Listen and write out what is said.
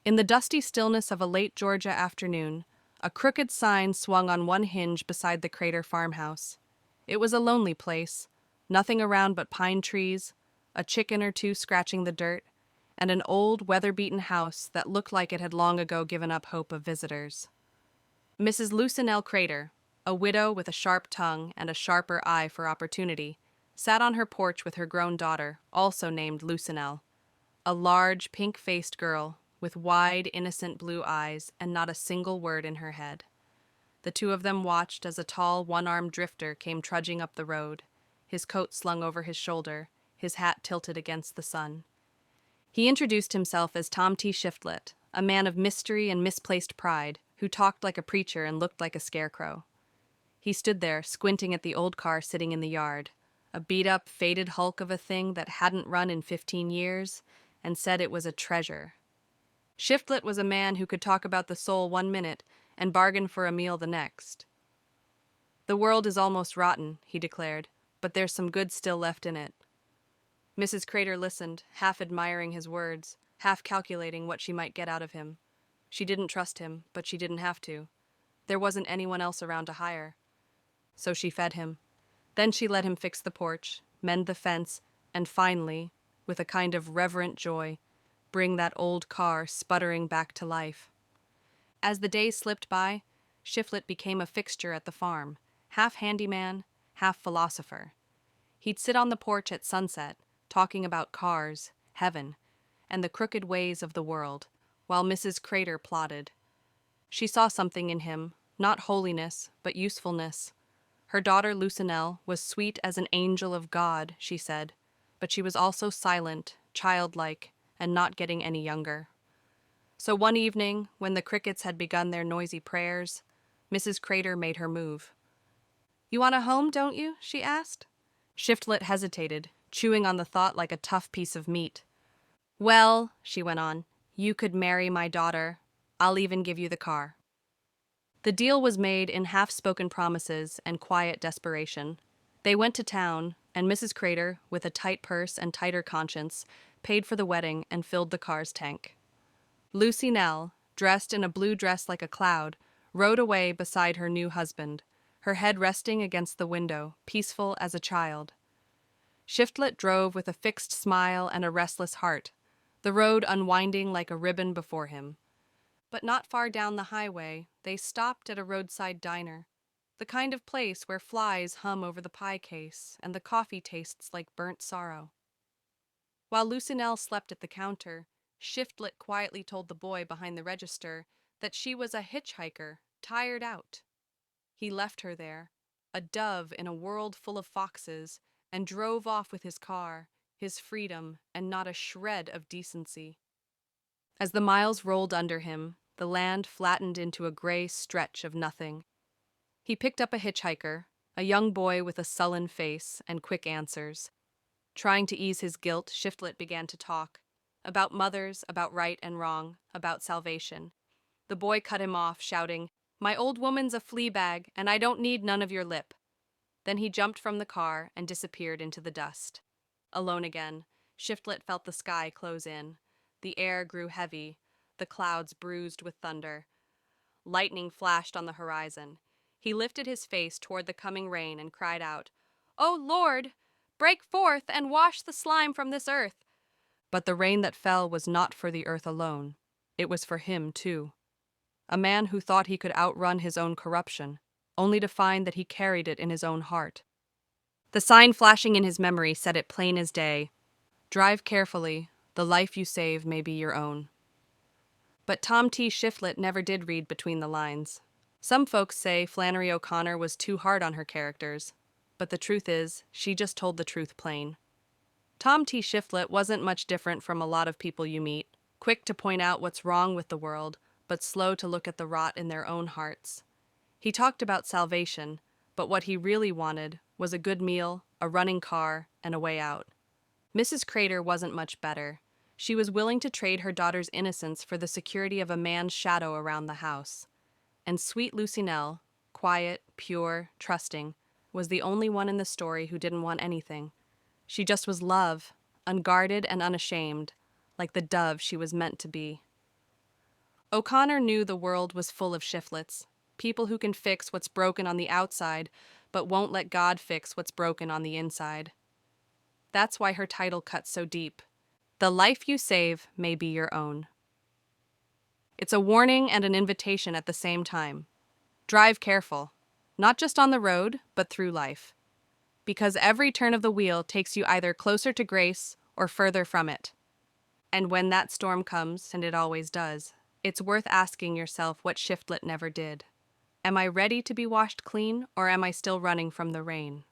In the dusty stillness of a late Georgia afternoon, a crooked sign swung on one hinge beside the Crater farmhouse. It was a lonely place, nothing around but pine trees, a chicken or two scratching the dirt, and an old, weather-beaten house that looked like it had long ago given up hope of visitors. Mrs. Lucynell Crater, a widow with a sharp tongue and a sharper eye for opportunity, sat on her porch with her grown daughter, also named Lucynell, a large, pink-faced girl with wide, innocent blue eyes and not a single word in her head. The two of them watched as a tall, one-armed drifter came trudging up the road, his coat slung over his shoulder, his hat tilted against the sun. He introduced himself as Tom T. Shiftlet, a man of mystery and misplaced pride, who talked like a preacher and looked like a scarecrow. He stood there, squinting at the old car sitting in the yard, a beat-up, faded hulk of a thing that hadn't run in 15 years, and said it was a treasure. Shiftlet was a man who could talk about the soul 1 minute and bargain for a meal the next. "The world is almost rotten," he declared, "but there's some good still left in it." Mrs. Crater listened, half admiring his words, half calculating what she might get out of him. She didn't trust him, but she didn't have to. There wasn't anyone else around to hire. So she fed him. Then she let him fix the porch, mend the fence, and finally, with a kind of reverent joy, bring that old car sputtering back to life. As the days slipped by, Shiftlet became a fixture at the farm, half handyman, half philosopher. He'd sit on the porch at sunset, talking about cars, heaven, and the crooked ways of the world, while Mrs. Crater plodded. She saw something in him, not holiness, but usefulness. Her daughter Lucynell was sweet as an angel of God, she said, but she was also silent, childlike, and not getting any younger. So one evening, when the crickets had begun their noisy prayers, Mrs. Crater made her move. "You want a home, don't you?" she asked. Shiftlet hesitated, chewing on the thought like a tough piece of meat. "Well," she went on, "you could marry my daughter. I'll even give you the car." The deal was made in half-spoken promises and quiet desperation. They went to town, and Mrs. Crater, with a tight purse and tighter conscience, paid for the wedding and filled the car's tank. Lucynell, dressed in a blue dress like a cloud, rode away beside her new husband, her head resting against the window, peaceful as a child. Shiftlet drove with a fixed smile and a restless heart, the road unwinding like a ribbon before him. But not far down the highway, they stopped at a roadside diner, the kind of place where flies hum over the pie case and the coffee tastes like burnt sorrow. While Lucynell slept at the counter, Shiftlet quietly told the boy behind the register that she was a hitchhiker, tired out. He left her there, a dove in a world full of foxes, and drove off with his car, his freedom, and not a shred of decency. As the miles rolled under him, the land flattened into a gray stretch of nothing. He picked up a hitchhiker, a young boy with a sullen face and quick answers. Trying to ease his guilt, Shiftlet began to talk. About mothers, about right and wrong, about salvation. The boy cut him off, shouting, "My old woman's a flea bag, and I don't need none of your lip." Then he jumped from the car and disappeared into the dust. Alone again, Shiftlet felt the sky close in. The air grew heavy, the clouds bruised with thunder. Lightning flashed on the horizon. He lifted his face toward the coming rain and cried out, "O Lord, break forth and wash the slime from this earth." But the rain that fell was not for the earth alone. It was for him, too. A man who thought he could outrun his own corruption, only to find that he carried it in his own heart. The sign flashing in his memory said it plain as day, "Drive carefully, the life you save may be your own." But Tom T. Shiftlet never did read between the lines. Some folks say Flannery O'Connor was too hard on her characters, but the truth is, she just told the truth plain. Tom T. Shiftlet wasn't much different from a lot of people you meet, quick to point out what's wrong with the world, but slow to look at the rot in their own hearts. He talked about salvation, but what he really wanted was a good meal, a running car, and a way out. Mrs. Crater wasn't much better. She was willing to trade her daughter's innocence for the security of a man's shadow around the house. And sweet Lucynell, quiet, pure, trusting, was the only one in the story who didn't want anything. She just was love, unguarded and unashamed, like the dove she was meant to be. O'Connor knew the world was full of shiftlets, people who can fix what's broken on the outside, but won't let God fix what's broken on the inside. That's why her title cuts so deep. The life you save may be your own. It's a warning and an invitation at the same time. Drive careful, not just on the road, but through life. Because every turn of the wheel takes you either closer to grace or further from it. And when that storm comes, and it always does, it's worth asking yourself what Shiftlet never did. Am I ready to be washed clean, or am I still running from the rain?